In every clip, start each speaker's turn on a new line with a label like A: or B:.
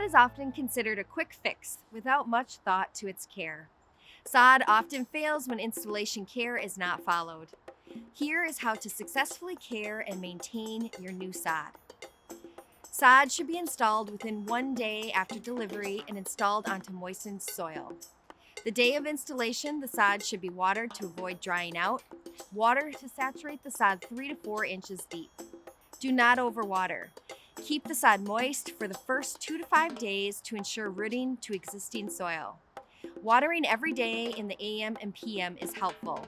A: is often considered a quick fix without much thought to its care. Sod often fails when installation care is not followed. Here is how to successfully care and maintain your new sod. Sod should be installed within 1 day after delivery and installed onto moistened soil. The day of installation, the sod should be watered to avoid drying out. Water to saturate the sod 3 to 4 inches deep. Do not overwater. Keep the sod moist for the first 2 to 5 days to ensure rooting to existing soil. Watering every day in the AM and PM is helpful.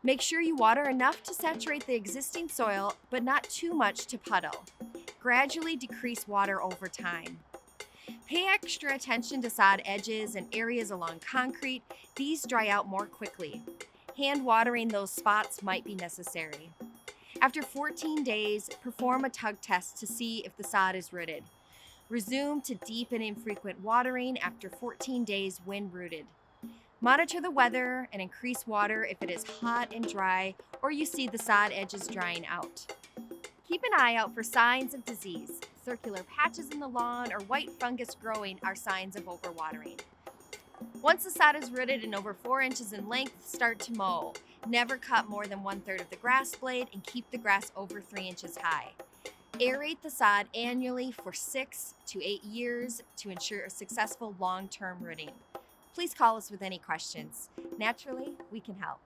A: Make sure you water enough to saturate the existing soil, but not too much to puddle. Gradually decrease water over time. Pay extra attention to sod edges and areas along concrete. These dry out more quickly. Hand watering those spots might be necessary. After 14 days, perform a tug test to see if the sod is rooted. Resume to deep and infrequent watering after 14 days when rooted. Monitor the weather and increase water if it is hot and dry or you see the sod edges drying out. Keep an eye out for signs of disease. Circular patches in the lawn or white fungus growing are signs of overwatering. Once the sod is rooted and over 4 inches in length, start to mow. Never cut more than 1/3 of the grass blade and keep the grass over 3 inches high. Aerate the sod annually for 6 to 8 years to ensure a successful long-term rooting. Please call us with any questions. Naturally, we can help.